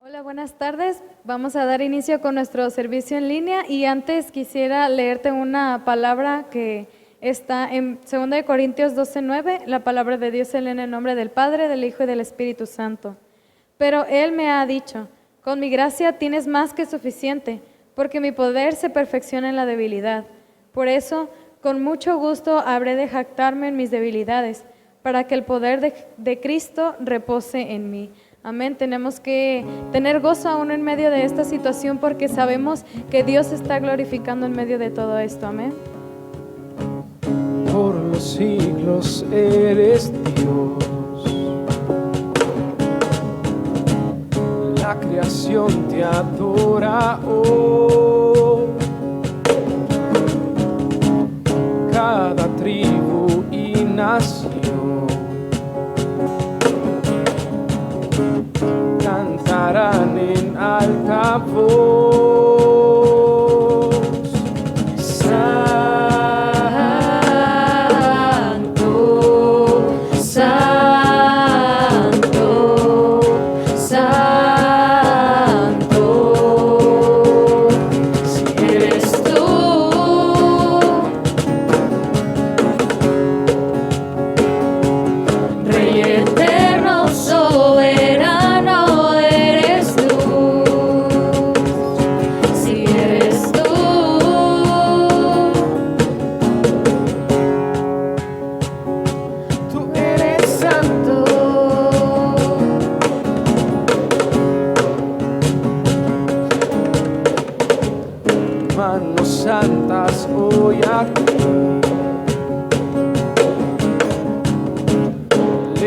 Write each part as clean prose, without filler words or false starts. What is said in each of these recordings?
Hola, buenas tardes. Vamos a dar inicio con nuestro servicio en línea y antes quisiera leerte una palabra que está en 2 Corintios 12:9. La palabra de Dios se lee en el nombre del Padre, del Hijo y del Espíritu Santo. Pero Él me ha dicho, con mi gracia tienes más que suficiente, porque mi poder se perfecciona en la debilidad. Por eso, con mucho gusto habré de jactarme en mis debilidades, para que el poder de Cristo repose en mí. Amén. Tenemos que tener gozo aún en medio de esta situación porque sabemos que Dios se está glorificando en medio de todo esto. Amén. Por los siglos eres Dios, la creación te adora, oh. Cada tribu y nación cantarán en alta voz, Santo, Santo, Santo, si eres tú,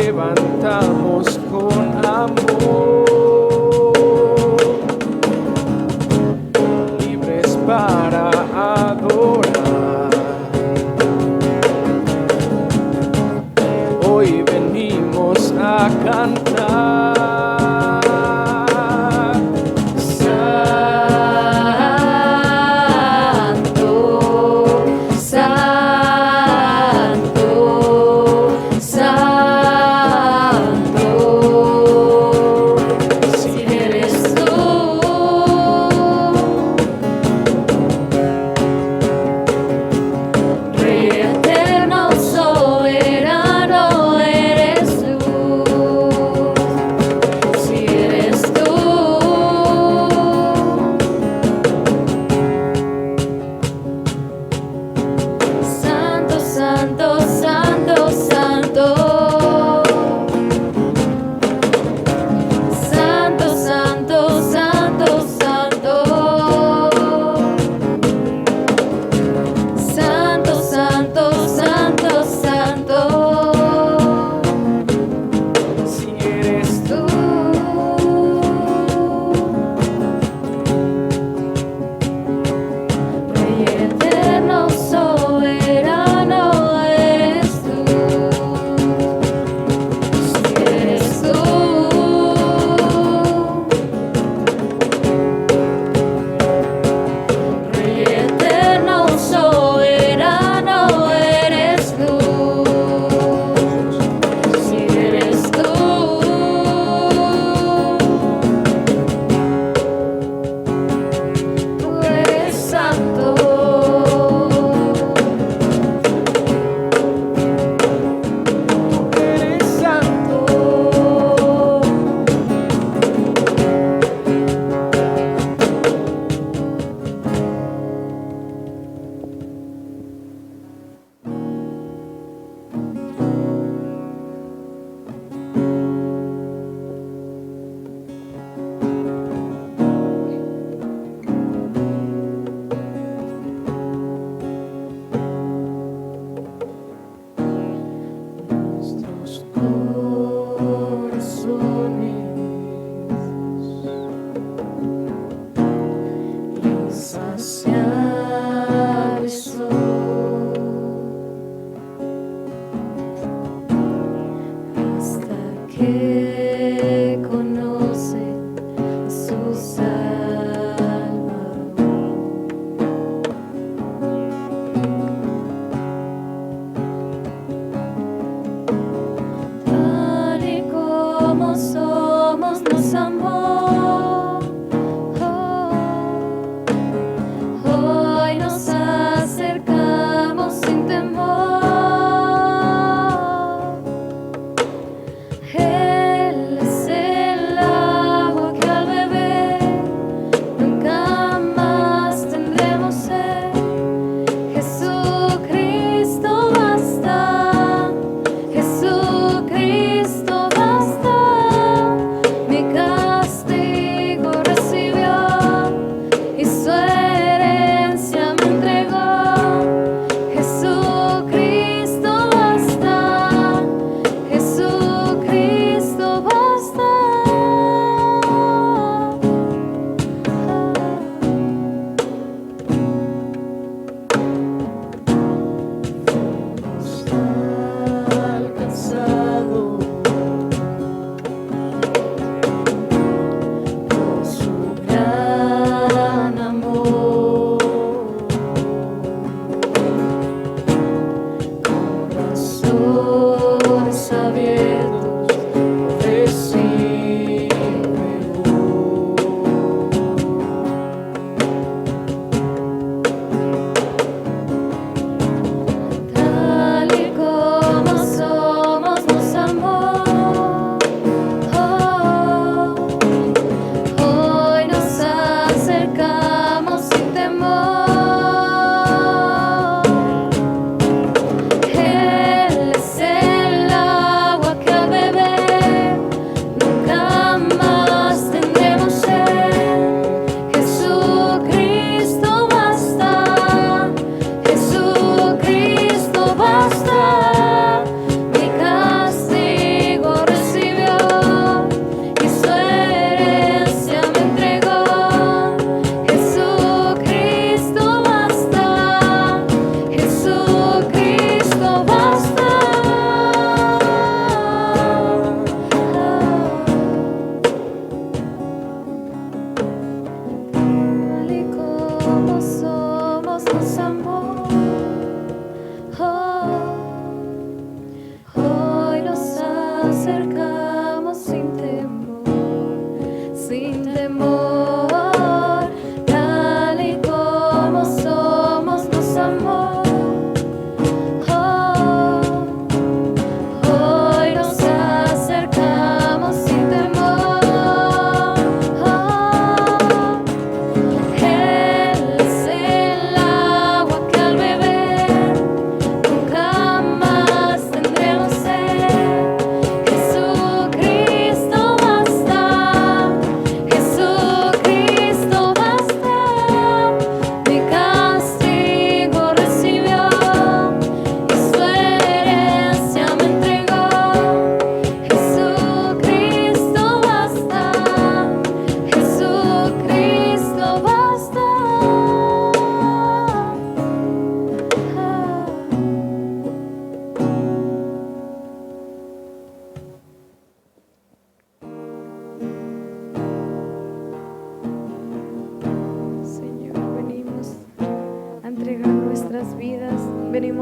levantamos con amor, libres para adorar. Hoy venimos a cantar. Hey.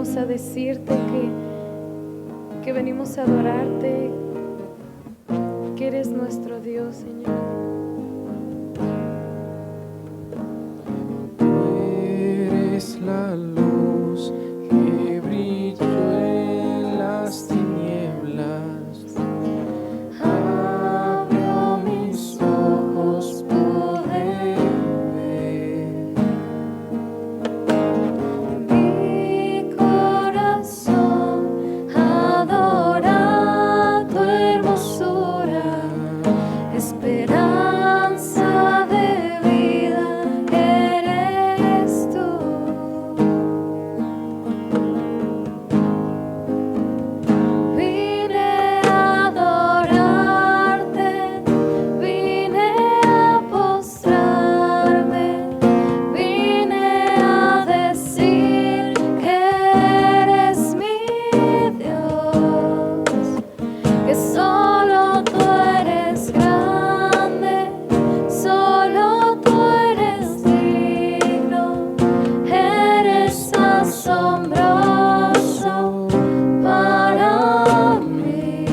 venimos a decirte que venimos a adorarte, que eres nuestro Dios, Señor. Eres la luz que brilló en las tinieblas. Abrió mis ojos, pude ver. Mi corazón adora tu hermosura, esperanza de vida eres tú. Vine a adorarte, vine a postrarme, vine a decir que eres mi Dios, que solo tú eres grande, solo tú eres digno, eres asombroso para mí.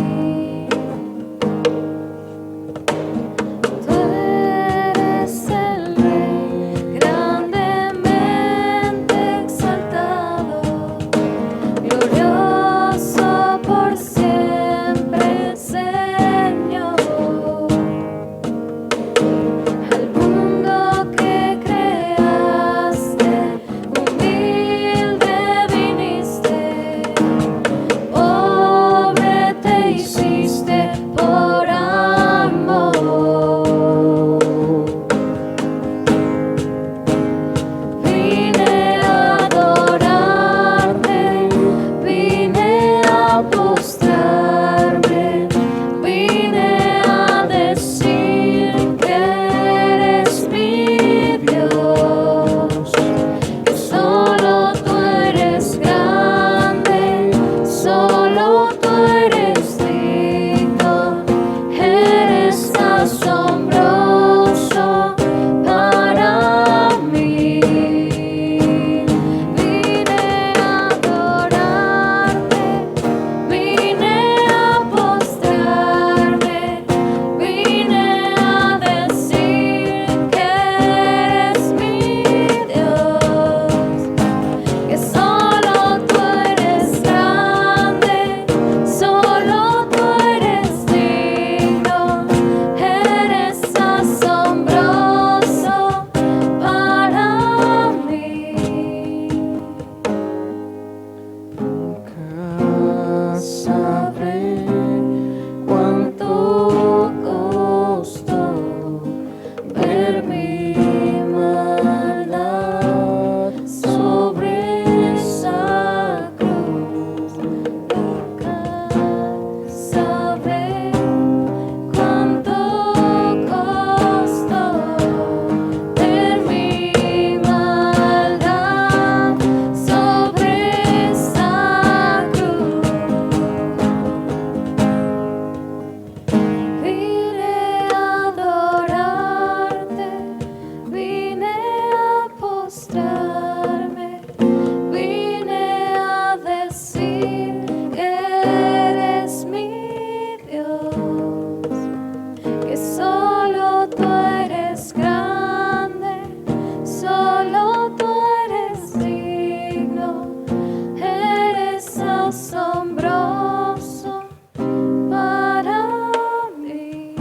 Tú eres el Rey, grandemente exaltado, glorioso por siempre, Señor. Al mundo que creaste, humilde viniste, pobre te hiciste por amor. Vine a adorarte, vine a postrarme, vine a decir que eres mi Dios, que solo tú eres grande, solo tú eres digno, eres asombroso para mí. Vine a adorarte, vine a postrarme, vine a decir que eres mi Dios, que solo tú eres grande, solo tú eres digno, eres asombroso para mí. Nunca sabré Cuánto costó ver mi maldad sobre esa cruz. Nunca sabré cuánto costó ver mi maldad sobre esa cruz. Vine a adorarte, vine a postrarme, vine a decir que eres mi Dios, que solo tú eres grande, solo tú eres digno, eres asombroso para mí.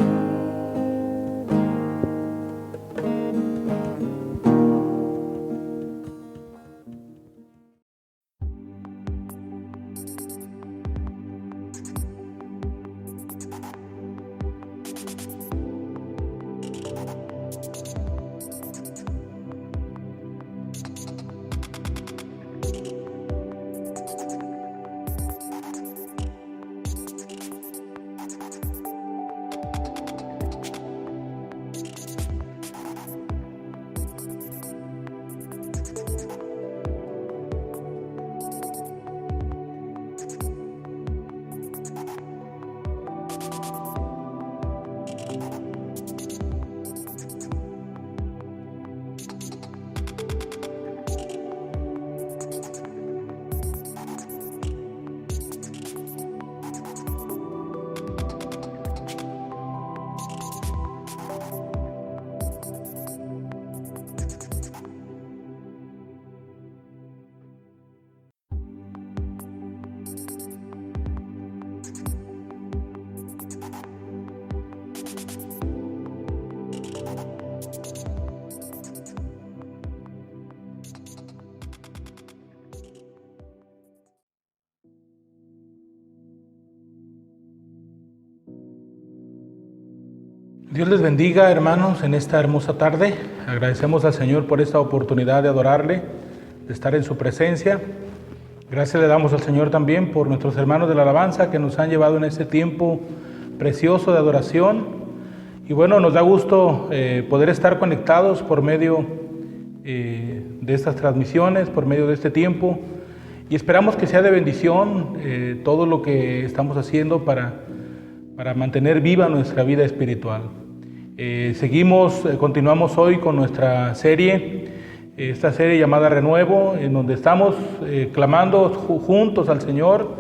Dios les bendiga, hermanos, en esta hermosa tarde. Agradecemos al Señor por esta oportunidad de adorarle, de estar en su presencia. Gracias le damos al Señor también por nuestros hermanos de la alabanza que nos han llevado en este tiempo precioso de adoración. Y bueno, nos da gusto poder estar conectados por medio de estas transmisiones, por medio de este tiempo. Y esperamos que sea de bendición todo lo que estamos haciendo para mantener viva nuestra vida espiritual. Continuamos hoy con nuestra serie, esta serie llamada Renuevo, en donde estamos clamando juntos al Señor,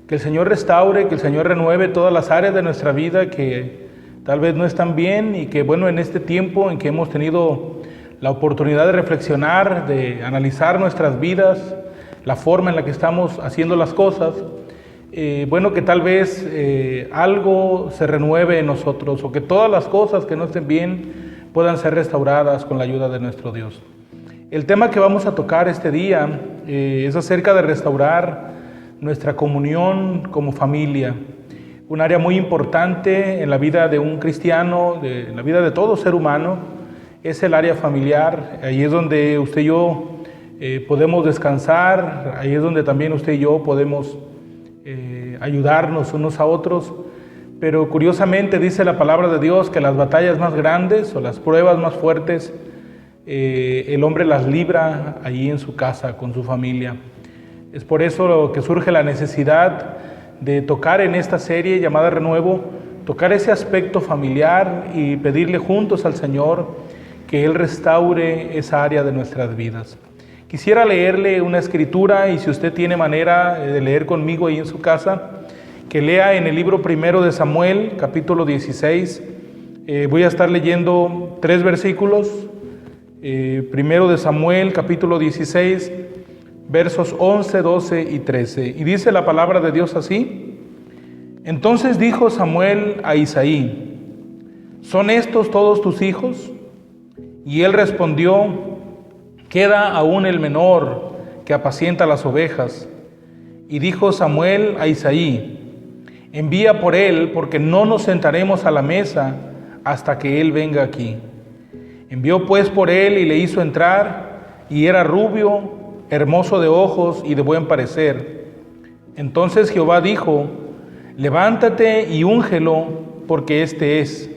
que el Señor restaure, que el Señor renueve todas las áreas de nuestra vida que tal vez no están bien, y que bueno, en este tiempo en que hemos tenido la oportunidad de reflexionar, de analizar nuestras vidas, la forma en la que estamos haciendo las cosas, bueno, que tal vez algo se renueve en nosotros, o que todas las cosas que no estén bien puedan ser restauradas con la ayuda de nuestro Dios. El tema que vamos a tocar este día es acerca de restaurar nuestra comunión como familia, un área muy importante en la vida de un cristiano, en la vida de todo ser humano, es el área familiar. Ahí es donde usted y yo podemos descansar, ahí es donde también usted y yo podemos ayudarnos unos a otros, pero curiosamente dice la palabra de Dios que las batallas más grandes o las pruebas más fuertes el hombre las libra allí en su casa con su familia. Es por eso que surge la necesidad de tocar en esta serie llamada Renuevo, tocar ese aspecto familiar y pedirle juntos al Señor que Él restaure esa área de nuestras vidas. Quisiera leerle una escritura, y si usted tiene manera de leer conmigo ahí en su casa, que lea en el libro primero de Samuel, capítulo 16. Voy a estar leyendo 3 versículos. Primero de Samuel, capítulo 16, versos 11, 12 y 13. Y dice la palabra de Dios así: Entonces dijo Samuel a Isaí: ¿Son estos todos tus hijos? Y él respondió: Queda aún el menor que apacienta las ovejas. Y dijo Samuel a Isaí: Envía por él, porque no nos sentaremos a la mesa hasta que él venga aquí. Envió pues por él y le hizo entrar, y era rubio, hermoso de ojos y de buen parecer. Entonces Jehová dijo: Levántate y úngelo, porque este es.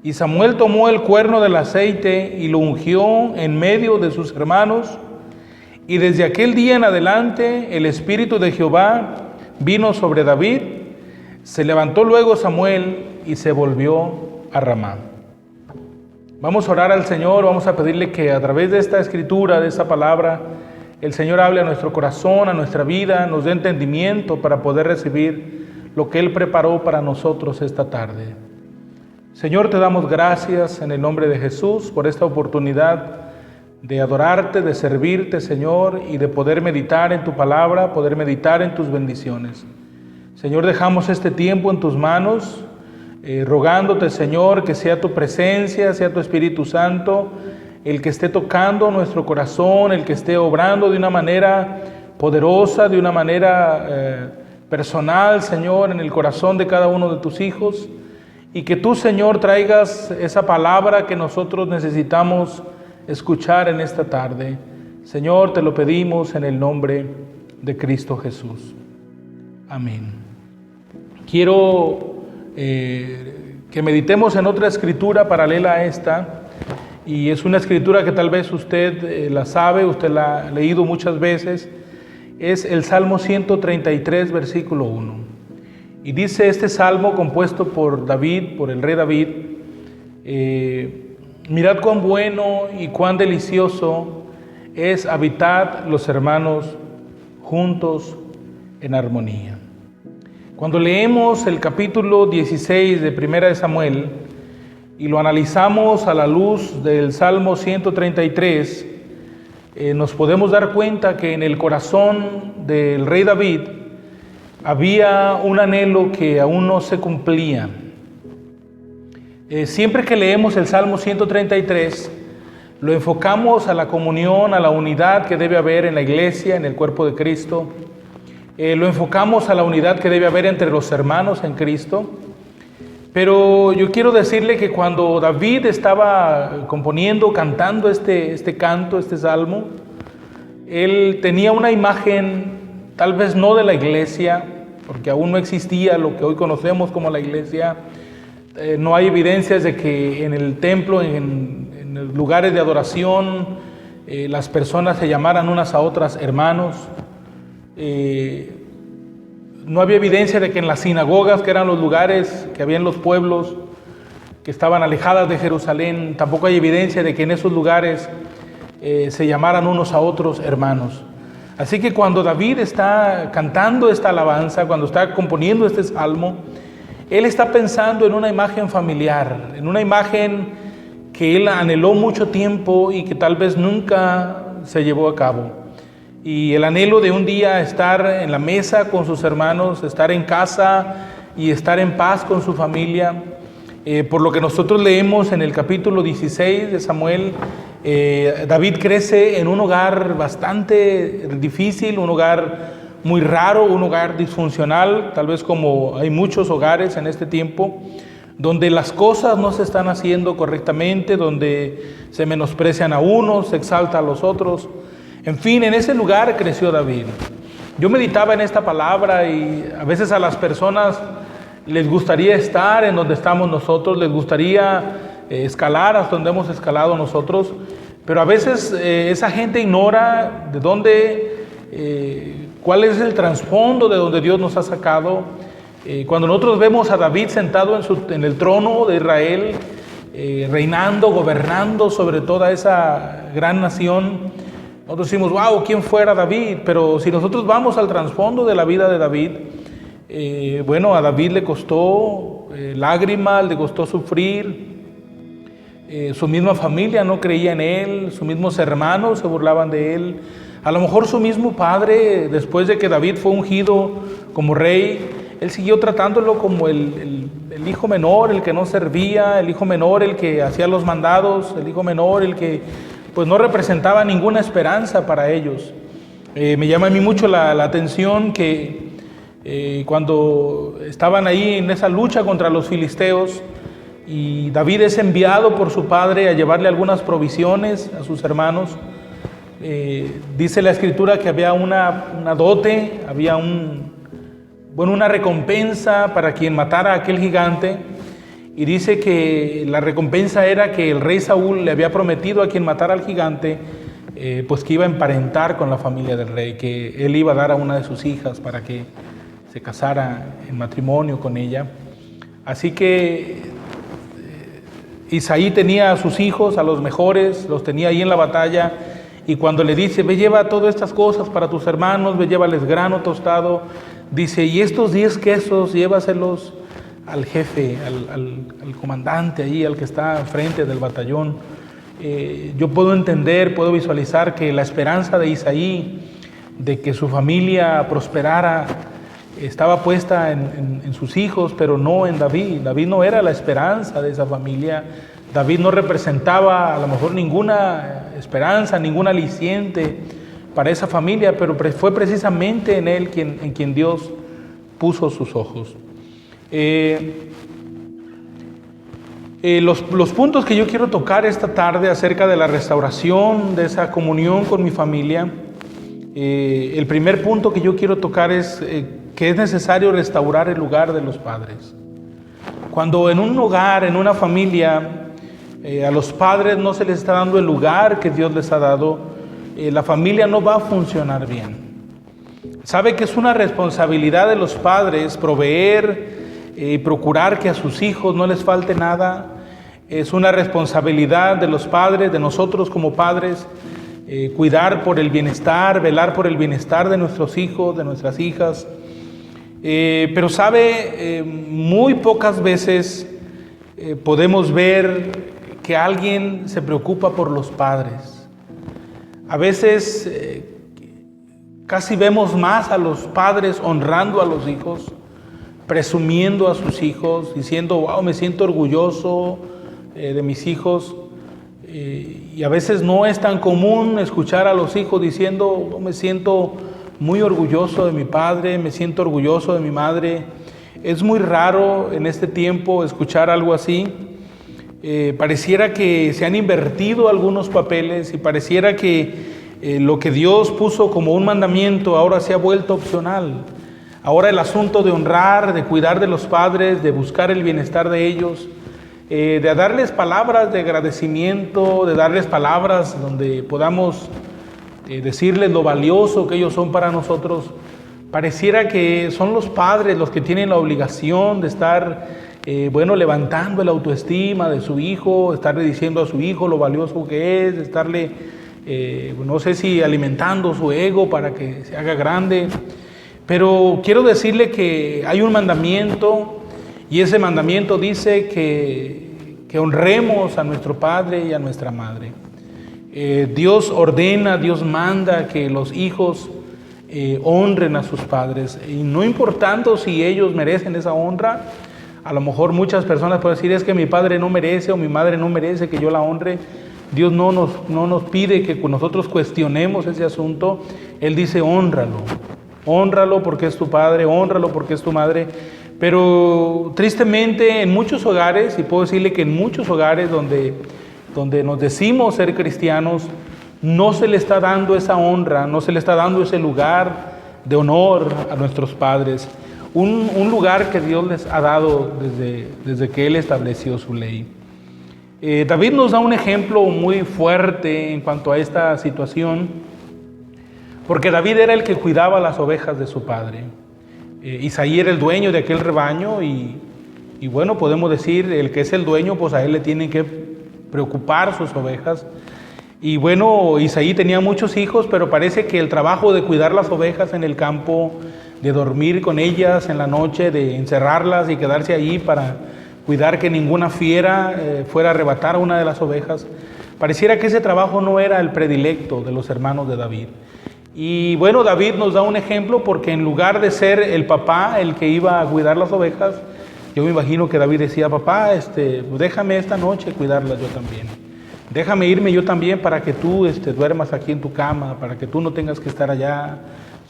Y Samuel tomó el cuerno del aceite y lo ungió en medio de sus hermanos. Y desde aquel día en adelante el Espíritu de Jehová vino sobre David. Se levantó luego Samuel y se volvió a Ramá. Vamos a orar al Señor, vamos a pedirle que a través de esta escritura, de esta palabra, el Señor hable a nuestro corazón, a nuestra vida, nos dé entendimiento para poder recibir lo que Él preparó para nosotros esta tarde. Señor, te damos gracias en el nombre de Jesús por esta oportunidad de adorarte, de servirte, Señor, y de poder meditar en tu palabra, poder meditar en tus bendiciones. Señor, dejamos este tiempo en tus manos, rogándote, Señor, que sea tu presencia, sea tu Espíritu Santo, el que esté tocando nuestro corazón, el que esté obrando de una manera poderosa, de una manera personal, Señor, en el corazón de cada uno de tus hijos. Y que tú, Señor, traigas esa palabra que nosotros necesitamos escuchar en esta tarde. Señor, te lo pedimos en el nombre de Cristo Jesús. Amén. Quiero que meditemos en otra escritura paralela a esta. Y es una escritura que tal vez usted la sabe, usted la ha leído muchas veces. Es el Salmo 133, versículo 1. Y dice este salmo, compuesto por David, por el rey David: mirad cuán bueno y cuán delicioso es habitar los hermanos juntos en armonía. Cuando leemos el capítulo 16 de Primera de Samuel y lo analizamos a la luz del Salmo 133, nos podemos dar cuenta que en el corazón del rey David había un anhelo que aún no se cumplía. Siempre que leemos el Salmo 133, lo enfocamos a la comunión, a la unidad que debe haber en la iglesia, en el cuerpo de Cristo. Lo enfocamos a la unidad que debe haber entre los hermanos en Cristo. Pero yo quiero decirle que cuando David estaba componiendo, cantando este canto, este salmo, él tenía una imagen, tal vez no de la iglesia, porque aún no existía lo que hoy conocemos como la iglesia. No hay evidencias de que en el templo, en los lugares de adoración, las personas se llamaran unas a otras hermanos. No había evidencia de que en las sinagogas, que eran los lugares que había en los pueblos, que estaban alejadas de Jerusalén, tampoco hay evidencia de que en esos lugares se llamaran unos a otros hermanos. Así que cuando David está cantando esta alabanza, cuando está componiendo este salmo, él está pensando en una imagen familiar, en una imagen que él anheló mucho tiempo y que tal vez nunca se llevó a cabo. Y el anhelo de un día estar en la mesa con sus hermanos, estar en casa y estar en paz con su familia. Por lo que nosotros leemos en el capítulo 16 de Samuel, David crece en un hogar bastante difícil, un hogar muy raro, un hogar disfuncional, tal vez como hay muchos hogares en este tiempo, donde las cosas no se están haciendo correctamente, donde se menosprecian a unos, se exalta a los otros. En fin, en ese lugar creció David. Yo meditaba en esta palabra y a veces a las personas les gustaría estar en donde estamos nosotros, les gustaría escalar hasta donde hemos escalado nosotros, pero a veces esa gente ignora de dónde, cuál es el trasfondo de donde Dios nos ha sacado. Cuando nosotros vemos a David sentado en el trono de Israel, reinando, gobernando sobre toda esa gran nación, nosotros decimos, wow, ¿quién fuera David? Pero si nosotros vamos al trasfondo de la vida de David, bueno, a David le costó lágrimas, le costó sufrir. Su misma familia no creía en él, sus mismos hermanos se burlaban de él. A lo mejor su mismo padre, después de que David fue ungido como rey, él siguió tratándolo como el hijo menor, el que no servía, el hijo menor, el que hacía los mandados, el hijo menor, el que pues no representaba ninguna esperanza para ellos. Me llama a mí mucho la atención que cuando estaban ahí en esa lucha contra los filisteos y David es enviado por su padre a llevarle algunas provisiones a sus hermanos, dice la escritura que había una dote, había una recompensa para quien matara a aquel gigante, y dice que la recompensa era que el rey Saúl le había prometido a quien matara al gigante, pues que iba a emparentar con la familia del rey, que él iba a dar a una de sus hijas para que se casara en matrimonio con ella. Así que Isaí tenía a sus hijos, a los mejores, los tenía ahí en la batalla, y cuando le dice, ve, lleva todas estas cosas para tus hermanos, ve, llévales grano tostado, dice, y estos 10 quesos, llévaselos al jefe, al comandante ahí, al que está enfrente del batallón. Yo puedo entender, puedo visualizar que la esperanza de Isaí, de que su familia prosperara, estaba puesta en sus hijos, pero no en David. David no era la esperanza de esa familia. David no representaba a lo mejor ninguna esperanza, ningún aliciente para esa familia, pero fue precisamente en él en quien Dios puso sus ojos. Los puntos que yo quiero tocar esta tarde acerca de la restauración, de esa comunión con mi familia, el primer punto que yo quiero tocar es que es necesario restaurar el lugar de los padres. Cuando en un hogar, en una familia, a los padres no se les está dando el lugar que Dios les ha dado, la familia no va a funcionar bien. Sabe que es una responsabilidad de los padres proveer y procurar que a sus hijos no les falte nada. Es una responsabilidad de los padres, de nosotros como padres, cuidar por el bienestar, velar por el bienestar de nuestros hijos, de nuestras hijas. Pero sabe, muy pocas veces podemos ver que alguien se preocupa por los padres. A veces casi vemos más a los padres honrando a los hijos, presumiendo a sus hijos, diciendo, wow, me siento orgulloso de mis hijos. Y a veces no es tan común escuchar a los hijos diciendo, me siento muy orgulloso de mi padre, me siento orgulloso de mi madre. Es muy raro en este tiempo escuchar algo así. Pareciera que se han invertido algunos papeles y pareciera que lo que Dios puso como un mandamiento ahora se ha vuelto opcional. Ahora el asunto de honrar, de cuidar de los padres, de buscar el bienestar de ellos, de darles palabras de agradecimiento, de darles palabras donde podamos decirles lo valioso que ellos son para nosotros. Pareciera que son los padres los que tienen la obligación de estar, levantando la autoestima de su hijo, estarle diciendo a su hijo lo valioso que es, estarle, no sé si alimentando su ego para que se haga grande. Pero quiero decirle que hay un mandamiento y ese mandamiento dice que honremos a nuestro padre y a nuestra madre. Dios ordena, Dios manda que los hijos honren a sus padres, y no importando si ellos merecen esa honra. A lo mejor muchas personas pueden decir, es que mi padre no merece o mi madre no merece que yo la honre. Dios no nos pide que nosotros cuestionemos ese asunto. Él dice, honralo porque es tu padre, honralo porque es tu madre. Pero tristemente en muchos hogares, y puedo decirle que en muchos hogares donde nos decimos ser cristianos, no se le está dando esa honra, no se le está dando ese lugar de honor a nuestros padres, un lugar que Dios les ha dado desde que Él estableció su ley. David nos da un ejemplo muy fuerte en cuanto a esta situación, porque David era el que cuidaba las ovejas de su padre. Isaí era el dueño de aquel rebaño y bueno, podemos decir, el que es el dueño, pues a él le tienen que preocupar sus ovejas. Y bueno, Isaí tenía muchos hijos, pero parece que el trabajo de cuidar las ovejas en el campo, de dormir con ellas en la noche, de encerrarlas y quedarse ahí para cuidar que ninguna fiera fuera a arrebatar una de las ovejas, pareciera que ese trabajo no era el predilecto de los hermanos de David. Y bueno, David nos da un ejemplo porque en lugar de ser el papá el que iba a cuidar las ovejas, yo me imagino que David decía, papá, déjame esta noche cuidarlas yo también. Déjame irme yo también para que tú duermas aquí en tu cama, para que tú no tengas que estar allá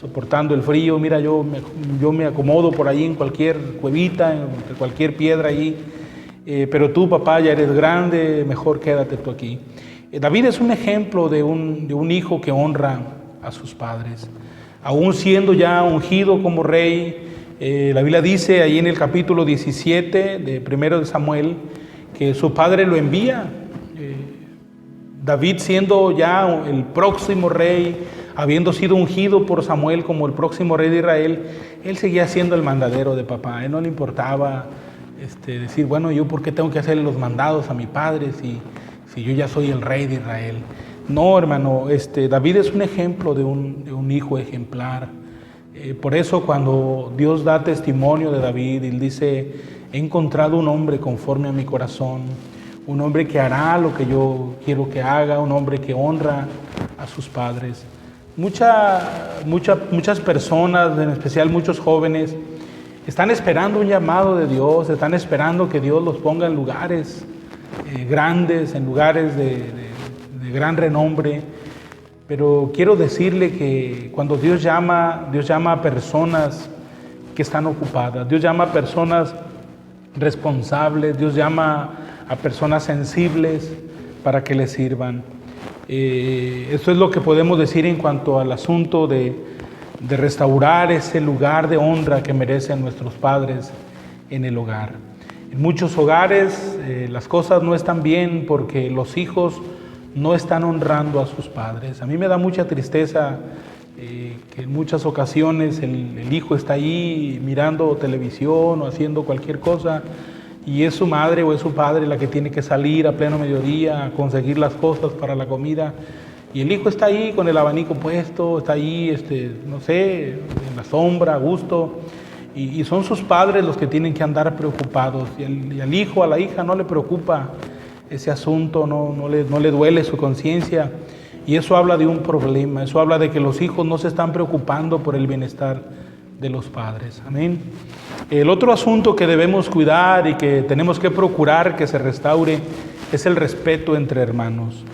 soportando el frío. Mira, yo me acomodo por ahí en cualquier cuevita, entre cualquier piedra allí. Pero tú, papá, ya eres grande, mejor quédate tú aquí. David es un ejemplo de un hijo que honra a sus padres. Aún siendo ya ungido como rey, la Biblia dice ahí en el capítulo 17 de 1 de Samuel que su padre lo envía. David siendo ya el próximo rey, habiendo sido ungido por Samuel como el próximo rey de Israel, él seguía siendo el mandadero de papá. A él no le importaba decir, bueno, ¿yo por qué tengo que hacerle los mandados a mi padre si yo ya soy el rey de Israel? No, hermano, David es un ejemplo de un hijo ejemplar. Por eso cuando Dios da testimonio de David, Él dice, he encontrado un hombre conforme a mi corazón, un hombre que hará lo que yo quiero que haga, un hombre que honra a sus padres. Muchas personas, en especial muchos jóvenes, están esperando un llamado de Dios, están esperando que Dios los ponga en lugares grandes, en lugares de gran renombre. Pero quiero decirle que cuando Dios llama a personas que están ocupadas, Dios llama a personas responsables, Dios llama a personas sensibles para que le sirvan. Esto es lo que podemos decir en cuanto al asunto de restaurar ese lugar de honra que merecen nuestros padres en el hogar. En muchos hogares las cosas no están bien porque los hijos no están honrando a sus padres. A mí me da mucha tristeza que en muchas ocasiones el hijo está ahí mirando televisión o haciendo cualquier cosa y es su madre o es su padre la que tiene que salir a pleno mediodía a conseguir las cosas para la comida y el hijo está ahí con el abanico puesto, está ahí, no sé, en la sombra, a gusto, y son sus padres los que tienen que andar preocupados y al hijo, a la hija no le preocupa ese asunto, no le duele su conciencia y eso habla de un problema, eso habla de que los hijos no se están preocupando por el bienestar de los padres. Amén. El otro asunto que debemos cuidar y que tenemos que procurar que se restaure es el respeto entre hermanos.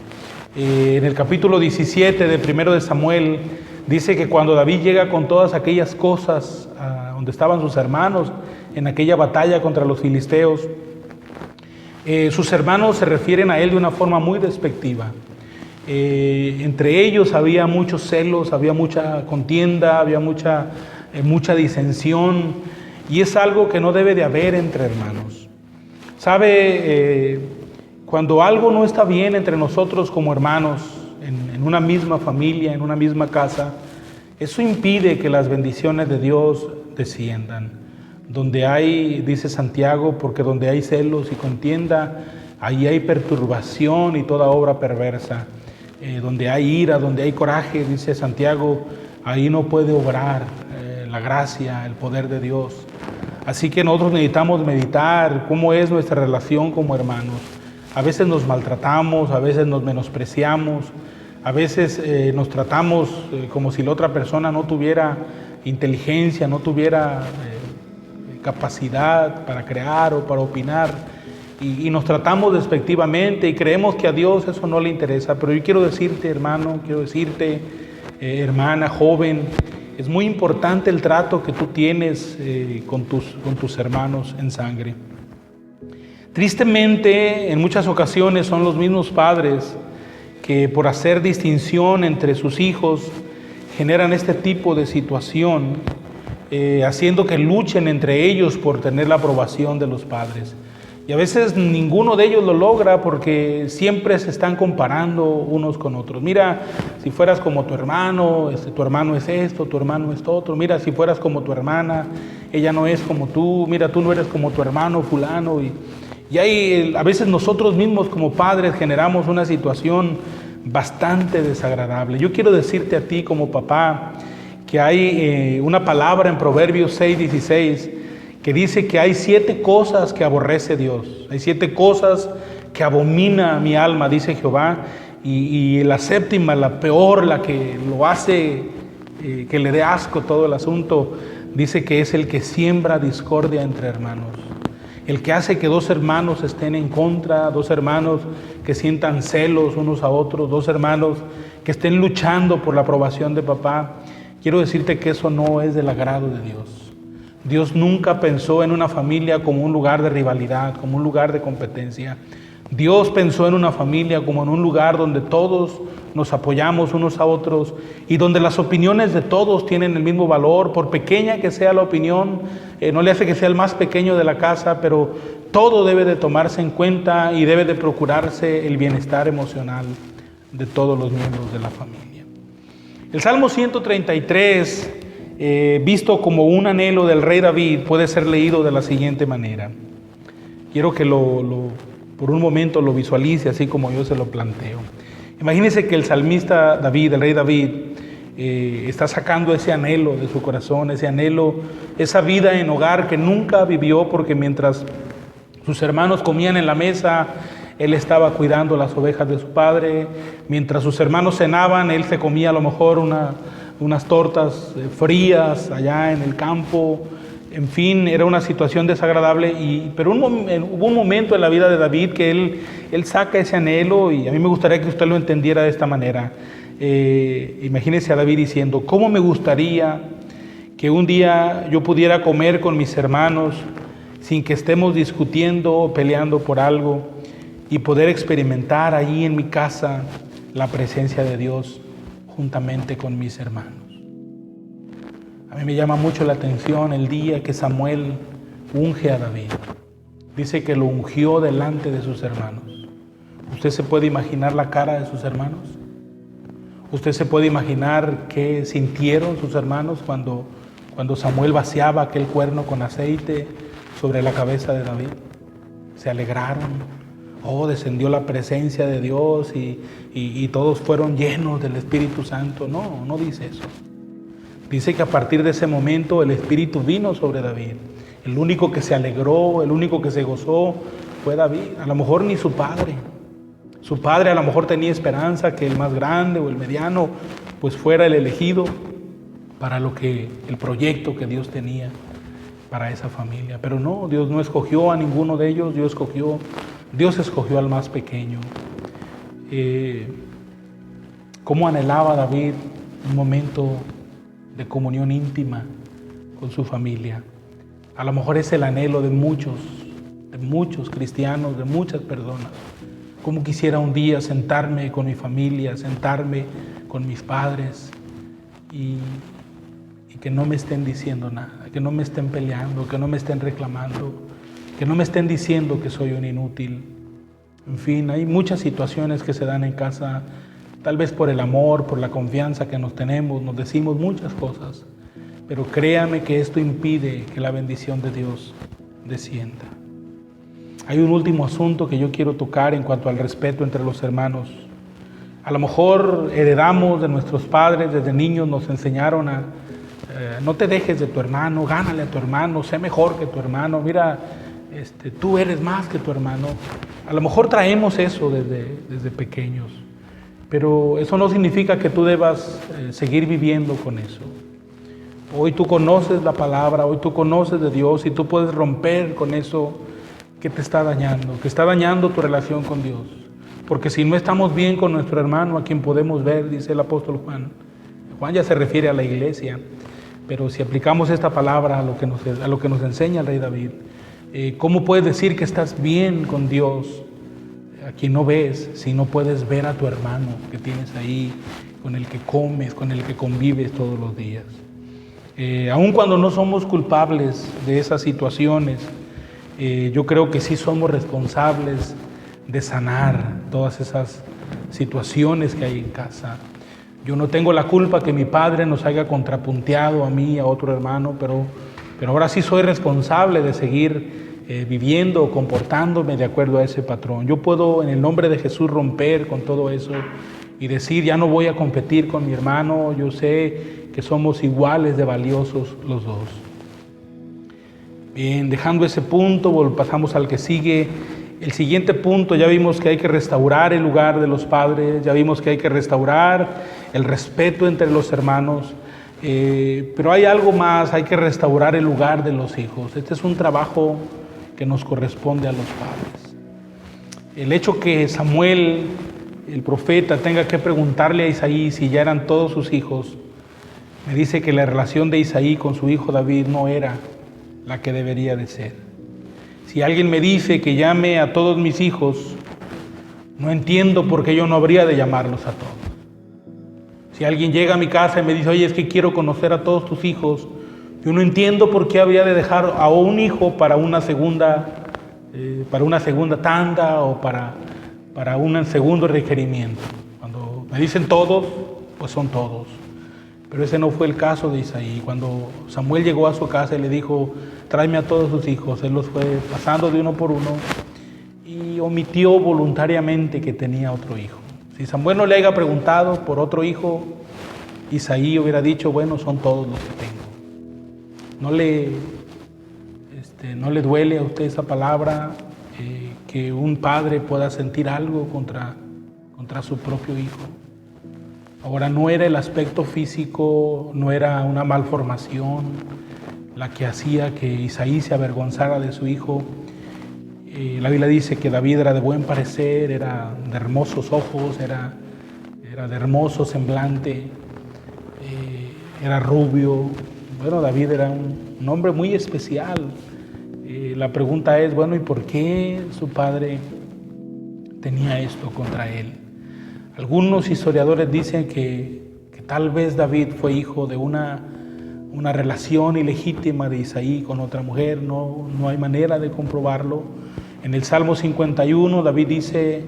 En el capítulo 17 de 1 de Samuel dice que cuando David llega con todas aquellas cosas donde estaban sus hermanos, en aquella batalla contra los filisteos, sus hermanos se refieren a él de una forma muy despectiva. Entre ellos había muchos celos, había mucha contienda, había mucha disensión, y es algo que no debe de haber entre hermanos. ¿Sabe? Cuando algo no está bien entre nosotros como hermanos, en una misma familia, en una misma casa, eso impide que las bendiciones de Dios desciendan. Donde hay, dice Santiago, porque donde hay celos y contienda, ahí hay perturbación y toda obra perversa. Donde hay ira, donde hay coraje, dice Santiago, ahí no puede obrar la gracia, el poder de Dios. Así que nosotros necesitamos meditar cómo es nuestra relación como hermanos. A veces nos maltratamos, a veces nos menospreciamos, a veces nos tratamos como si la otra persona no tuviera inteligencia, no tuviera capacidad para crear o para opinar, y nos tratamos despectivamente y creemos que a Dios eso no le interesa. Pero yo quiero decirte, hermano, quiero decirte, hermana, joven, es muy importante el trato que tú tienes con tus hermanos en sangre. Tristemente, en muchas ocasiones son los mismos padres que por hacer distinción entre sus hijos generan este tipo de situación, haciendo que luchen entre ellos por tener la aprobación de los padres. Y a veces ninguno de ellos lo logra porque siempre se están comparando unos con otros. Mira, si fueras como tu hermano es esto, tu hermano es esto otro. Mira, si fueras como tu hermana, ella no es como tú. Mira, tú no eres como tu hermano fulano. Y ahí a veces nosotros mismos como padres generamos una situación bastante desagradable. Yo quiero decirte a ti como papá que hay una palabra en Proverbios 6:16 que dice que hay 7 cosas que aborrece Dios. Hay 7 cosas que abomina mi alma, dice Jehová, y la séptima, la peor, la que lo hace que le dé asco todo el asunto, dice que es el que siembra discordia entre hermanos. El que hace que 2 hermanos estén en contra, 2 hermanos que sientan celos unos a otros, 2 hermanos que estén luchando por la aprobación de papá. Quiero decirte que eso no es del agrado de Dios. Dios nunca pensó en una familia como un lugar de rivalidad, como un lugar de competencia. Dios pensó en una familia como en un lugar donde todos nos apoyamos unos a otros y donde las opiniones de todos tienen el mismo valor, por pequeña que sea la opinión, no le hace que sea el más pequeño de la casa, pero todo debe de tomarse en cuenta y debe de procurarse el bienestar emocional de todos los miembros de la familia. El Salmo 133, visto como un anhelo del rey David, puede ser leído de la siguiente manera. Quiero que por un momento lo visualice así como yo se lo planteo. Imagínense que el salmista David, el rey David, está sacando ese anhelo de su corazón, ese anhelo, esa vida en hogar que nunca vivió, porque mientras sus hermanos comían en la mesa, él estaba cuidando las ovejas de su padre. Mientras sus hermanos cenaban, él se comía a lo mejor unas tortas frías allá en el campo. En fin, era una situación desagradable, pero hubo un momento en la vida de David que él saca ese anhelo, y a mí me gustaría que usted lo entendiera de esta manera. Imagínese a David diciendo: ¿cómo me gustaría que un día yo pudiera comer con mis hermanos sin que estemos discutiendo o peleando por algo, y poder experimentar ahí en mi casa la presencia de Dios juntamente con mis hermanos? A mí me llama mucho la atención el día que Samuel unge a David. Dice que lo ungió delante de sus hermanos. ¿Usted se puede imaginar la cara de sus hermanos? ¿Usted se puede imaginar qué sintieron sus hermanos cuando Samuel vaciaba aquel cuerno con aceite sobre la cabeza de David? Se alegraron. Oh, descendió la presencia de Dios y todos fueron llenos del Espíritu Santo. No, no dice eso. Dice que a partir de ese momento el Espíritu vino sobre David. El único que se alegró, el único que se gozó fue David. A lo mejor ni su padre. Su padre a lo mejor tenía esperanza que el más grande o el mediano pues fuera el elegido para el proyecto que Dios tenía para esa familia. Pero no, Dios no escogió a ninguno de ellos, Dios escogió al más pequeño. ¿Cómo anhelaba David un momento de comunión íntima con su familia? A lo mejor es el anhelo de muchos cristianos, de muchas personas. Cómo quisiera un día sentarme con mi familia, sentarme con mis padres y que no me estén diciendo nada, que no me estén peleando, que no me estén reclamando, que no me estén diciendo que soy un inútil. En fin, hay muchas situaciones que se dan en casa, tal vez por el amor, por la confianza que nos tenemos, nos decimos muchas cosas, pero créame que esto impide que la bendición de Dios descienda. Hay un último asunto que yo quiero tocar en cuanto al respeto entre los hermanos. A lo mejor heredamos de nuestros padres, desde niños nos enseñaron a no te dejes de tu hermano, gánale a tu hermano, sé mejor que tu hermano, mira, tú eres más que tu hermano. A lo mejor traemos eso desde pequeños, pero eso no significa que tú debas seguir viviendo con eso. Hoy tú conoces la palabra, hoy tú conoces de Dios y tú puedes romper con eso que te está dañando, que está dañando tu relación con Dios. Porque si no estamos bien con nuestro hermano, a quien podemos ver, dice el apóstol Juan. Juan ya se refiere a la iglesia, pero si aplicamos esta palabra a lo que nos enseña el rey David, ¿cómo puedes decir que estás bien con Dios a quien no ves si no puedes ver a tu hermano que tienes ahí, con el que comes, con el que convives todos los días? Aun cuando no somos culpables de esas situaciones, yo creo que sí somos responsables de sanar todas esas situaciones que hay en casa. Yo no tengo la culpa que mi padre nos haya contrapunteado a mí, a otro hermano, pero ahora sí soy responsable de seguir viviendo o comportándome de acuerdo a ese patrón. Yo puedo en el nombre de Jesús romper con todo eso y decir, ya no voy a competir con mi hermano, yo sé que somos iguales de valiosos los dos. Bien, dejando ese punto, pasamos al que sigue. El siguiente punto, ya vimos que hay que restaurar el lugar de los padres, ya vimos que hay que restaurar el respeto entre los hermanos, pero hay algo más, hay que restaurar el lugar de los hijos. Este es un trabajo que nos corresponde a los padres. El hecho que Samuel, el profeta, tenga que preguntarle a Isaí si ya eran todos sus hijos, me dice que la relación de Isaí con su hijo David no era la que debería de ser. Si alguien me dice que llame a todos mis hijos, no entiendo por qué yo no habría de llamarlos a todos. Si alguien llega a mi casa y me dice, oye, es que quiero conocer a todos tus hijos, yo no entiendo por qué habría de dejar a un hijo para una segunda tanda o para un segundo requerimiento. Cuando me dicen todos, pues son todos. Pero ese no fue el caso de Isaí. Cuando Samuel llegó a su casa y le dijo, tráeme a todos sus hijos, él los fue pasando de uno por uno y omitió voluntariamente que tenía otro hijo. Si Samuel no le haya preguntado por otro hijo, Isaí hubiera dicho, bueno, son todos los que tengo. ¿No le duele a usted esa palabra, que un padre pueda sentir algo contra su propio hijo? Ahora, no era el aspecto físico, no era una malformación la que hacía que Isaí se avergonzara de su hijo. La Biblia dice que David era de buen parecer, era de hermosos ojos, era de hermoso semblante, era rubio. Bueno, David era un hombre muy especial. La pregunta es, bueno, ¿y por qué su padre tenía esto contra él? Algunos historiadores dicen que tal vez David fue hijo de una relación ilegítima de Isaí con otra mujer, no hay manera de comprobarlo. En el Salmo 51 David dice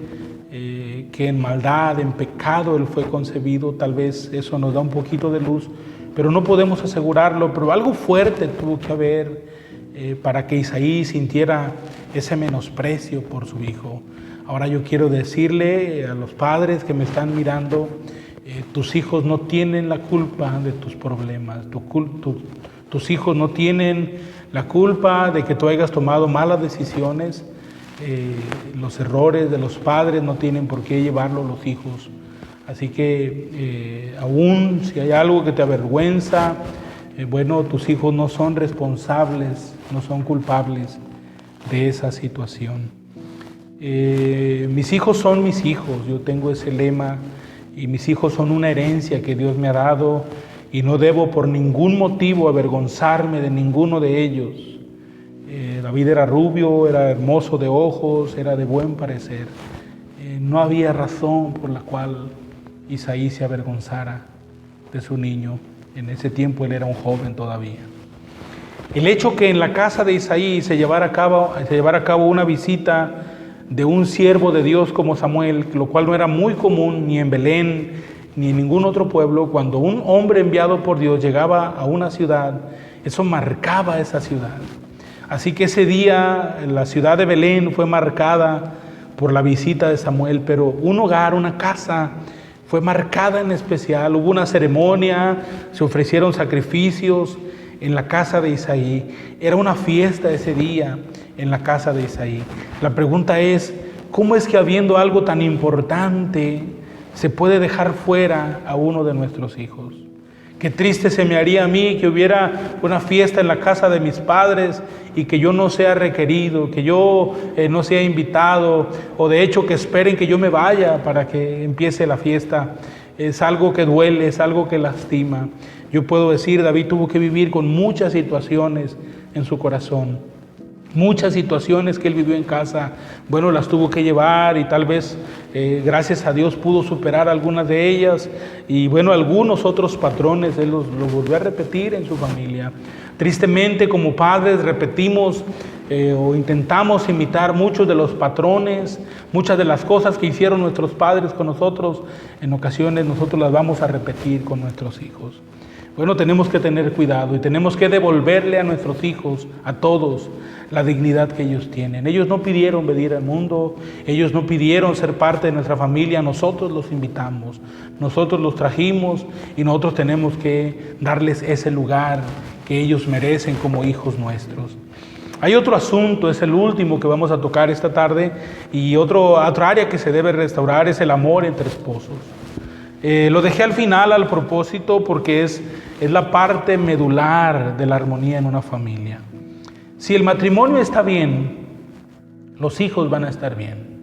que en maldad, en pecado él fue concebido, tal vez eso nos da un poquito de luz, pero no podemos asegurarlo, pero algo fuerte tuvo que haber para que Isaí sintiera ese menosprecio por su hijo. Ahora yo quiero decirle a los padres que me están mirando, tus hijos no tienen la culpa de tus problemas, tus hijos no tienen la culpa de que tú hayas tomado malas decisiones, los errores de los padres no tienen por qué llevarlos los hijos. Así que aún si hay algo que te avergüenza, bueno, tus hijos no son responsables, no son culpables de esa situación. Mis hijos son mis hijos, yo tengo ese lema, y mis hijos son una herencia que Dios me ha dado y no debo por ningún motivo avergonzarme de ninguno de ellos. David era rubio, era hermoso de ojos, era de buen parecer. No había razón por la cual Isaí se avergonzara de su niño. En ese tiempo él era un joven todavía. El hecho que en la casa de Isaí se llevara a cabo una visita de un siervo de Dios como Samuel, lo cual no era muy común ni en Belén ni en ningún otro pueblo. Cuando un hombre enviado por Dios llegaba a una ciudad, eso marcaba esa ciudad. Así que ese día la ciudad de Belén fue marcada por la visita de Samuel, pero un hogar, una casa, fue marcada en especial. Hubo una ceremonia, se ofrecieron sacrificios en la casa de Isaí. Era una fiesta ese día en la casa de Isaí. La pregunta es, ¿cómo es que habiendo algo tan importante se puede dejar fuera a uno de nuestros hijos? Qué triste se me haría a mí que hubiera una fiesta en la casa de mis padres y que yo no sea requerido, que yo no sea invitado, o de hecho que esperen que yo me vaya para que empiece la fiesta. Es algo que duele, es algo que lastima. Yo puedo decir, David tuvo que vivir con muchas situaciones en su corazón. Muchas situaciones que él vivió en casa, bueno, las tuvo que llevar y tal vez, gracias a Dios, pudo superar algunas de ellas. Y bueno, algunos otros patrones él los volvió a repetir en su familia. Tristemente, como padres, repetimos o intentamos imitar muchos de los patrones, muchas de las cosas que hicieron nuestros padres con nosotros. En ocasiones nosotros las vamos a repetir con nuestros hijos. Bueno, tenemos que tener cuidado y tenemos que devolverle a nuestros hijos, a todos, la dignidad que ellos tienen. Ellos no pidieron venir al mundo, ellos no pidieron ser parte de nuestra familia, nosotros los invitamos, nosotros los trajimos y nosotros tenemos que darles ese lugar que ellos merecen como hijos nuestros. Hay otro asunto, es el último que vamos a tocar esta tarde, y otra área que se debe restaurar es el amor entre esposos. Lo dejé al final al propósito porque es la parte medular de la armonía en una familia. Si el matrimonio está bien, los hijos van a estar bien.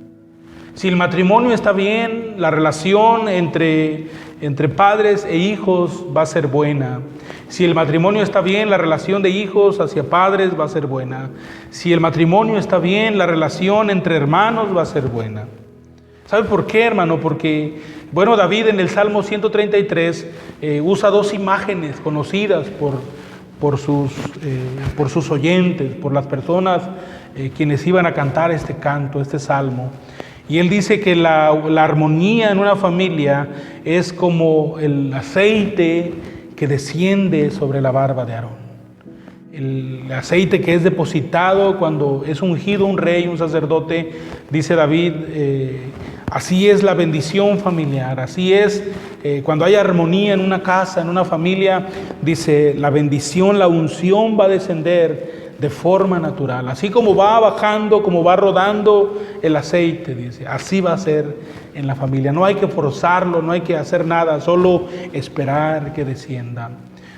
Si el matrimonio está bien, la relación entre padres e hijos va a ser buena. Si el matrimonio está bien, la relación de hijos hacia padres va a ser buena. Si el matrimonio está bien, la relación entre hermanos va a ser buena. ¿Sabe por qué, hermano? Porque, bueno, David en el Salmo 133 usa dos imágenes conocidas por sus oyentes, por las personas quienes iban a cantar este canto, este salmo. Y él dice que la armonía en una familia es como el aceite que desciende sobre la barba de Aarón. El aceite que es depositado cuando es ungido un rey, un sacerdote, dice David, así es la bendición familiar, así es cuando hay armonía en una casa, en una familia, dice, la bendición, la unción va a descender de forma natural. Así como va bajando, como va rodando el aceite, dice, así va a ser en la familia. No hay que forzarlo, no hay que hacer nada, solo esperar que descienda.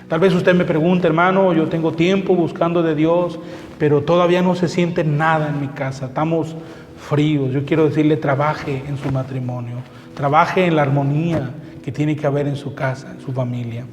Tal vez usted me pregunte, hermano, yo tengo tiempo buscando de Dios, pero todavía no se siente nada en mi casa, estamos fríos. Yo quiero decirle, trabaje en su matrimonio, trabaje en la armonía que tiene que haber en su casa, en su familia.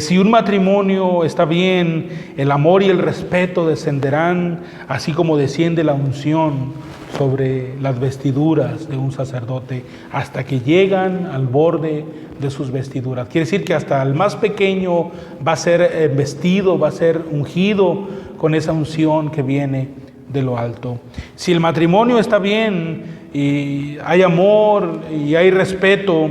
Si un matrimonio está bien, el amor y el respeto descenderán, así como desciende la unción sobre las vestiduras de un sacerdote, hasta que llegan al borde de sus vestiduras. Quiere decir que hasta el más pequeño va a ser vestido, va a ser ungido con esa unción que viene de lo alto. Si el matrimonio está bien y hay amor y hay respeto,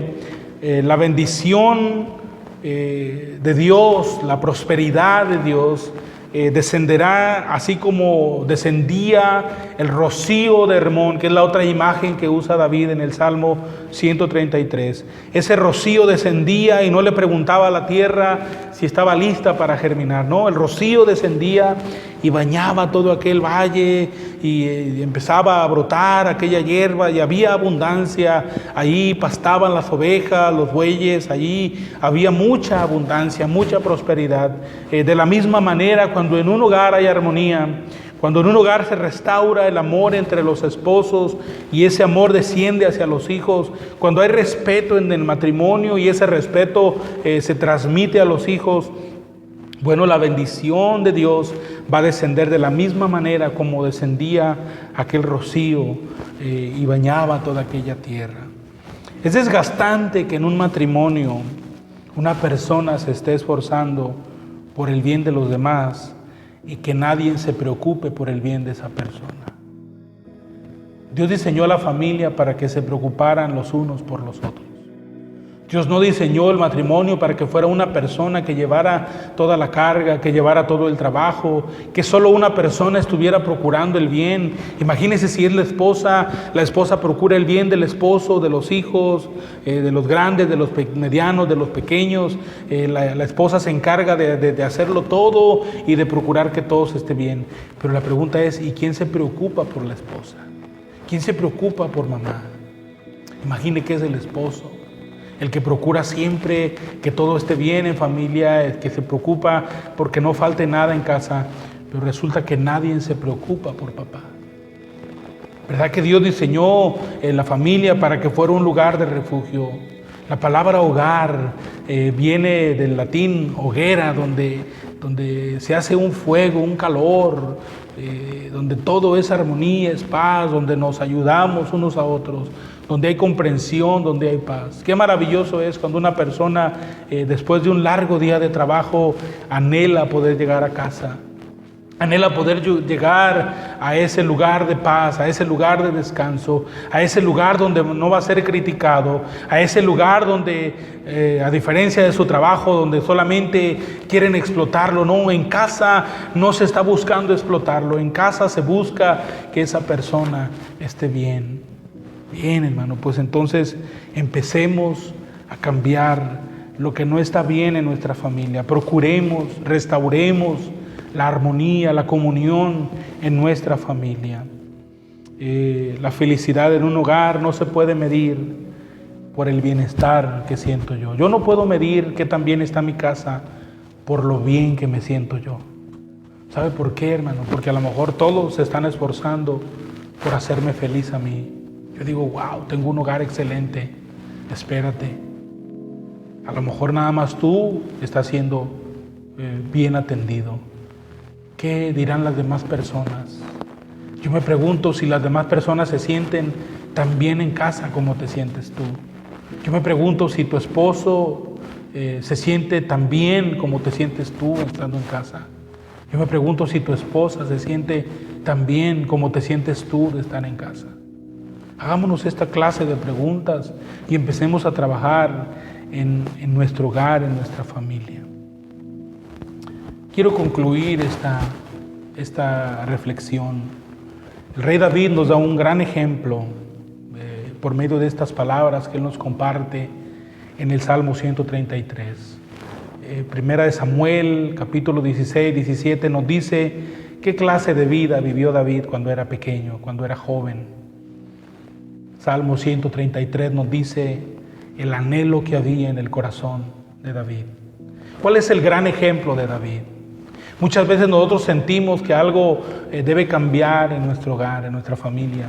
la bendición de Dios, la prosperidad de Dios descenderá, así como descendía el rocío de Hermón, que es la otra imagen que usa David en el Salmo 133. Ese rocío descendía y no le preguntaba a la tierra si estaba lista para germinar, no, el rocío descendía y bañaba todo aquel valle y empezaba a brotar aquella hierba y había abundancia, ahí pastaban las ovejas, los bueyes, allí había mucha abundancia, mucha prosperidad. De la misma manera, cuando en un hogar hay armonía, cuando en un hogar se restaura el amor entre los esposos y ese amor desciende hacia los hijos, cuando hay respeto en el matrimonio y ese respeto se transmite a los hijos, Bueno, la bendición de Dios va a descender de la misma manera como descendía aquel rocío y bañaba toda aquella tierra. Es desgastante que en un matrimonio una persona se esté esforzando por el bien de los demás y que nadie se preocupe por el bien de esa persona. Dios diseñó a la familia para que se preocuparan los unos por los otros. Dios no diseñó el matrimonio para que fuera una persona que llevara toda la carga, que llevara todo el trabajo, que solo una persona estuviera procurando el bien. Imagínese si es la esposa procura el bien del esposo, de los hijos, de los grandes, de los medianos, de los pequeños. La esposa se encarga de hacerlo todo y de procurar que todo esté bien. Pero la pregunta es, ¿y quién se preocupa por la esposa? ¿Quién se preocupa por mamá? Imagine que es el esposo, el que procura siempre que todo esté bien en familia, el que se preocupa porque no falte nada en casa, pero resulta que nadie se preocupa por papá. ¿Verdad que Dios diseñó la familia para que fuera un lugar de refugio? La palabra hogar viene del latín hoguera, donde se hace un fuego, un calor, donde todo es armonía, es paz, donde nos ayudamos unos a otros, donde hay comprensión, donde hay paz. Qué maravilloso es cuando una persona después de un largo día de trabajo anhela poder llegar a casa, anhela poder llegar a ese lugar de paz, a ese lugar de descanso, a ese lugar donde no va a ser criticado, a ese lugar donde, a diferencia de su trabajo, donde solamente quieren explotarlo. No, en casa no se está buscando explotarlo, en casa se busca que esa persona esté bien. Bien, hermano, pues entonces empecemos a cambiar lo que no está bien en nuestra familia. Procuremos, restauremos la armonía, la comunión en nuestra familia. La felicidad en un hogar no se puede medir por el bienestar que siento yo. Yo no puedo medir qué tan bien está mi casa por lo bien que me siento yo. ¿Sabe por qué, hermano? Porque a lo mejor todos se están esforzando por hacerme feliz a mí. Yo digo, wow, tengo un hogar excelente. Espérate. A lo mejor nada más tú estás siendo bien atendido. ¿Qué dirán las demás personas? Yo me pregunto si las demás personas se sienten tan bien en casa como te sientes tú. Yo me pregunto si tu esposo se siente tan bien como te sientes tú estando en casa. Yo me pregunto si tu esposa se siente tan bien como te sientes tú de estar en casa. Hagámonos esta clase de preguntas y empecemos a trabajar en nuestro hogar, en nuestra familia. Quiero concluir esta reflexión. El rey David nos da un gran ejemplo por medio de estas palabras que él nos comparte en el Salmo 133. Primera de Samuel, capítulo 16, 17, nos dice qué clase de vida vivió David cuando era pequeño, cuando era joven. Salmo 133 nos dice el anhelo que había en el corazón de David. ¿Cuál es el gran ejemplo de David? Muchas veces nosotros sentimos que algo debe cambiar en nuestro hogar, en nuestra familia,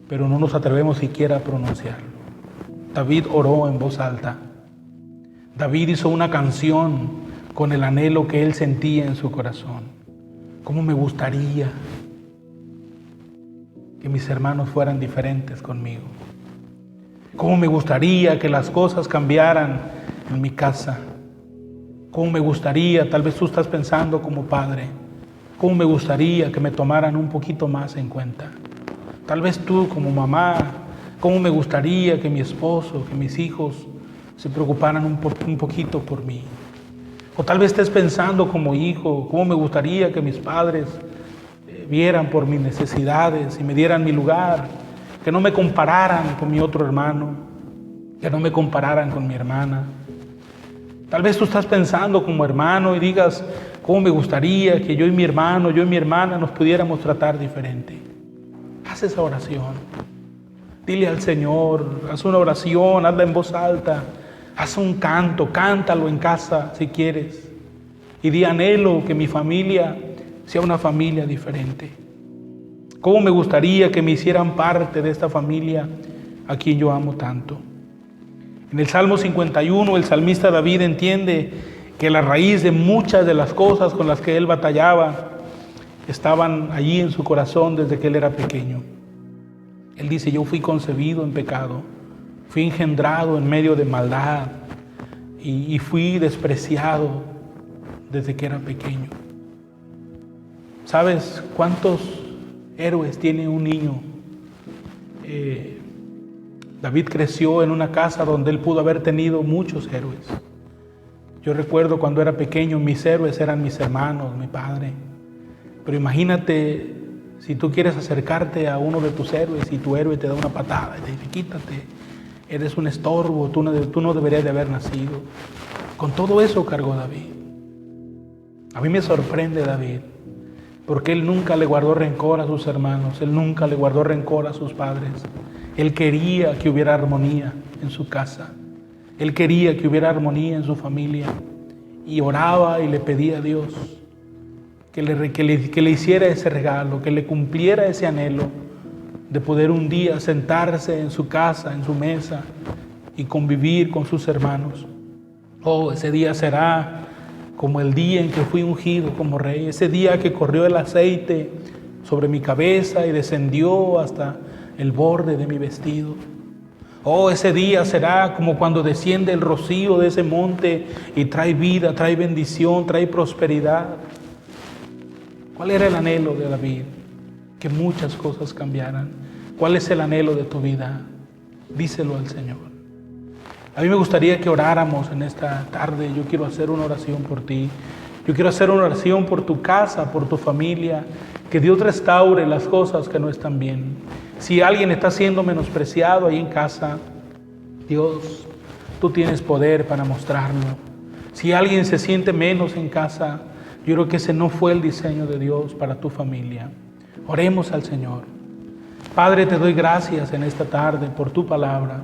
pero no nos atrevemos siquiera a pronunciarlo. David oró en voz alta. David hizo una canción con el anhelo que él sentía en su corazón. ¿Cómo me gustaría que mis hermanos fueran diferentes conmigo? ¿Cómo me gustaría que las cosas cambiaran en mi casa? ¿Cómo me gustaría, tal vez tú estás pensando como padre, cómo me gustaría que me tomaran un poquito más en cuenta? Tal vez tú como mamá, cómo me gustaría que mi esposo, que mis hijos se preocuparan un poquito por mí. O tal vez estés pensando como hijo, cómo me gustaría que mis padres vieran por mis necesidades y me dieran mi lugar, que no me compararan con mi otro hermano, que no me compararan con mi hermana. Tal vez tú estás pensando como hermano y digas, cómo me gustaría que yo y mi hermano, yo y mi hermana nos pudiéramos tratar diferente. Haz esa oración. Dile al Señor, haz una oración, hazla en voz alta, haz un canto, cántalo en casa si quieres. Y di anhelo que mi familia sea una familia diferente. Cómo me gustaría que me hicieran parte de esta familia a quien yo amo tanto. En el Salmo 51, el salmista David entiende que la raíz de muchas de las cosas con las que él batallaba estaban allí en su corazón desde que él era pequeño. Él dice, yo fui concebido en pecado, fui engendrado en medio de maldad y fui despreciado desde que era pequeño. ¿Sabes cuántos héroes tiene un niño? David creció en una casa donde él pudo haber tenido muchos héroes. Yo recuerdo cuando era pequeño, mis héroes eran mis hermanos, mi padre. Pero imagínate si tú quieres acercarte a uno de tus héroes y tu héroe te da una patada y te dice, quítate, eres un estorbo, tú no deberías de haber nacido. Con todo eso cargó David. A mí me sorprende David, porque él nunca le guardó rencor a sus hermanos, él nunca le guardó rencor a sus padres. Él quería que hubiera armonía en su casa, él quería que hubiera armonía en su familia y oraba y le pedía a Dios que le hiciera ese regalo, que le cumpliera ese anhelo de poder un día sentarse en su casa, en su mesa y convivir con sus hermanos. Oh, ese día será como el día en que fui ungido como rey, ese día que corrió el aceite sobre mi cabeza y descendió hasta el borde de mi vestido. Oh, ese día será como cuando desciende el rocío de ese monte y trae vida, trae bendición, trae prosperidad. ¿Cuál era el anhelo de David? Que muchas cosas cambiaran. ¿Cuál es el anhelo de tu vida? Díselo al Señor. A mí me gustaría que oráramos en esta tarde. Yo quiero hacer una oración por ti. Yo quiero hacer una oración por tu casa, por tu familia. Que Dios restaure las cosas que no están bien. Si alguien está siendo menospreciado ahí en casa, Dios, tú tienes poder para mostrarlo. Si alguien se siente menos en casa, yo creo que ese no fue el diseño de Dios para tu familia. Oremos al Señor. Padre, te doy gracias en esta tarde por tu palabra.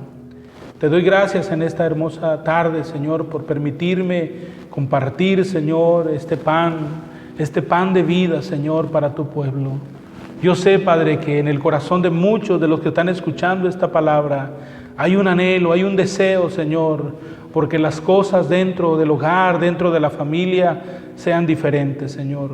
Te doy gracias en esta hermosa tarde, Señor, por permitirme compartir, Señor, este pan de vida, Señor, para tu pueblo. Yo sé, Padre, que en el corazón de muchos de los que están escuchando esta palabra hay un anhelo, hay un deseo, Señor, porque las cosas dentro del hogar, dentro de la familia, sean diferentes, Señor.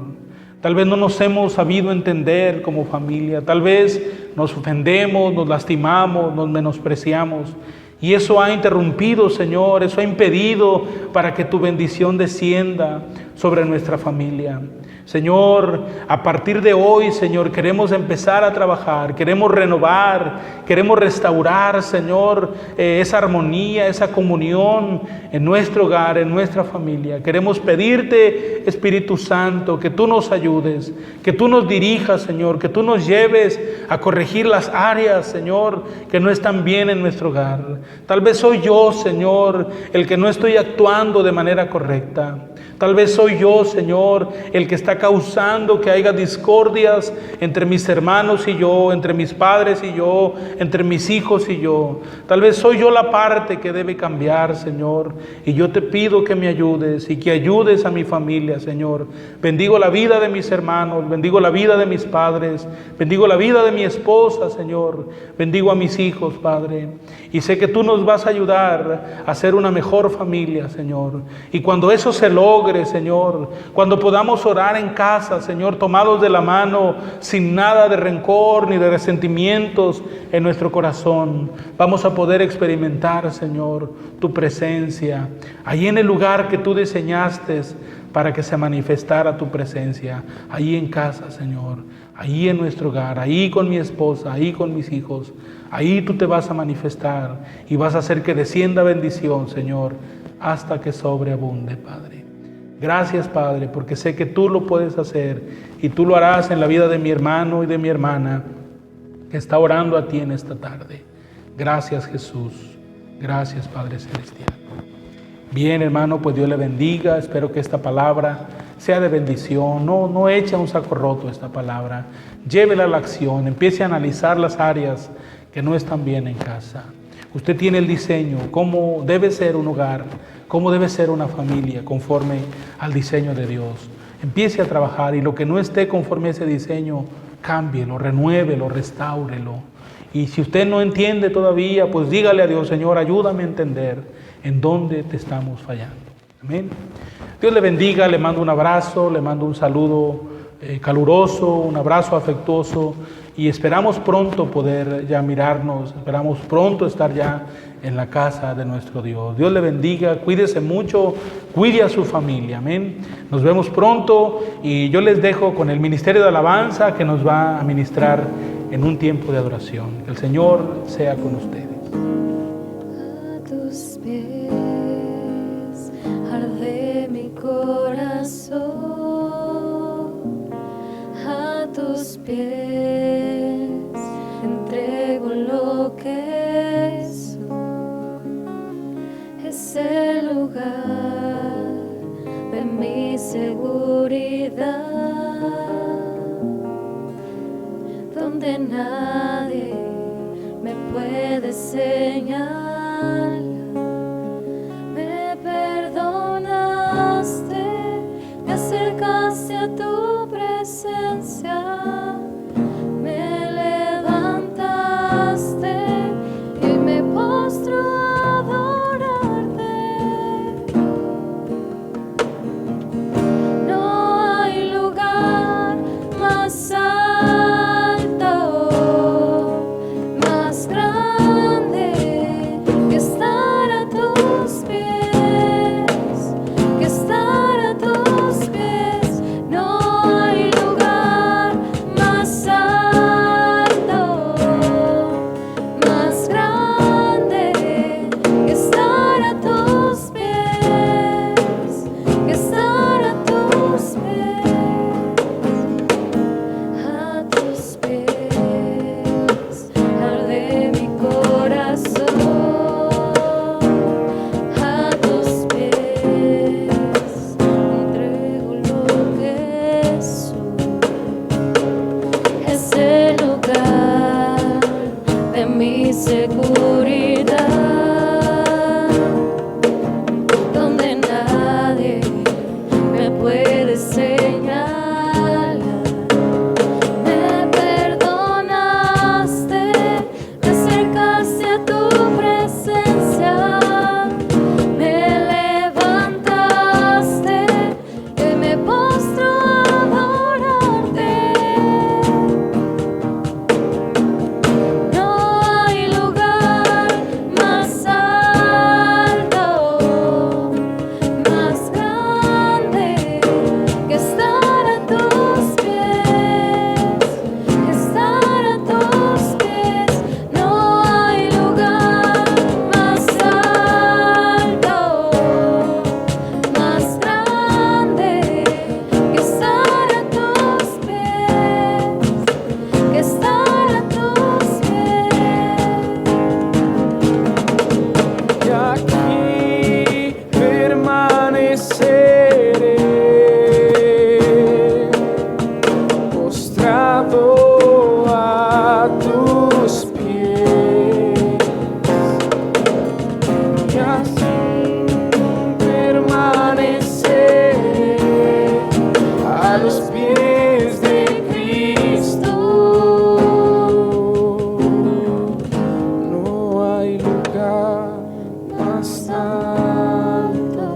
Tal vez no nos hemos sabido entender como familia, tal vez nos ofendemos, nos lastimamos, nos menospreciamos. Y eso ha interrumpido, Señor, eso ha impedido para que tu bendición descienda sobre nuestra familia. Señor, a partir de hoy, Señor, queremos empezar a trabajar, queremos renovar, queremos restaurar, Señor, esa armonía, esa comunión en nuestro hogar, en nuestra familia. Queremos pedirte, Espíritu Santo, que tú nos ayudes, que tú nos dirijas, Señor, que tú nos lleves a corregir las áreas, Señor, que no están bien en nuestro hogar. Tal vez soy yo, Señor, el que no estoy actuando de manera correcta. Tal vez soy yo, Señor, el que está causando que haya discordias entre mis hermanos y yo, entre mis padres y yo, entre mis hijos y yo. Tal vez soy yo la parte que debe cambiar, Señor. Y yo te pido que me ayudes y que ayudes a mi familia, Señor. Bendigo la vida de mis hermanos, bendigo la vida de mis padres, bendigo la vida de mi esposa, Señor. Bendigo a mis hijos, Padre. Y sé que tú nos vas a ayudar a ser una mejor familia, Señor. Y cuando eso se logre, Señor, cuando podamos orar en casa, Señor, tomados de la mano, sin nada de rencor ni de resentimientos en nuestro corazón, vamos a poder experimentar, Señor, tu presencia, allí en el lugar que tú diseñaste para que se manifestara tu presencia, allí en casa, Señor, allí en nuestro hogar, ahí con mi esposa, ahí con mis hijos, ahí tú te vas a manifestar y vas a hacer que descienda bendición, Señor, hasta que sobreabunde, Padre. Gracias, Padre, porque sé que tú lo puedes hacer y tú lo harás en la vida de mi hermano y de mi hermana que está orando a ti en esta tarde. Gracias, Jesús. Gracias, Padre Celestial. Bien, hermano, pues Dios le bendiga. Espero que esta palabra sea de bendición. No eche a un saco roto esta palabra. Llévela a la acción. Empiece a analizar las áreas que no están bien en casa. Usted tiene el diseño, cómo debe ser un hogar, cómo debe ser una familia conforme al diseño de Dios. Empiece a trabajar y lo que no esté conforme a ese diseño, cámbielo, renuévelo, restáurelo. Y si usted no entiende todavía, pues dígale a Dios, Señor, ayúdame a entender en dónde te estamos fallando. Amén. Dios le bendiga, le mando un abrazo, le mando un saludo caluroso, un abrazo afectuoso y esperamos pronto poder ya mirarnos, esperamos pronto estar ya en la casa de nuestro Dios. Dios le bendiga, cuídese mucho, cuide a su familia, amén. Nos vemos pronto y yo les dejo con el Ministerio de Alabanza que nos va a ministrar en un tiempo de adoración. Que el Señor sea con ustedes. A tus pies arde mi corazón, a tus pies entrego lo que soy. Es el lugar de mi seguridad, donde nadie me puede señalar. Me perdonaste, me acercaste a tu presencia, me levantaste y me postro a adorarte. No hay lugar más alto, más grande que estar a tus pies, que estar a tus pies. No hay lugar más alto, más grande que estar a tus pies, que estar a tus pies. A tus pies arde mi corazón, a tus pies entrego lo que soy. Es el lugar de mi seguridad, donde nadie me puede señalar. Me perdonaste, me acercaste a tu presencia, me levantaste y me postro a adorarte. No hay lugar más alto, más grande que estar a tus pies, estar a tus pies. No hay lugar más alto, más grande que estar a tus pies, que estar a tus pies. Y aquí permaneceré, postrado a tus pies. Y así permaneceré a los pies de Cristo. No hay lugar más alto,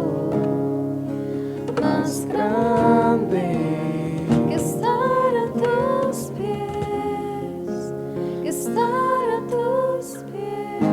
Más grande que estar a tus pies, que estar a tus pies.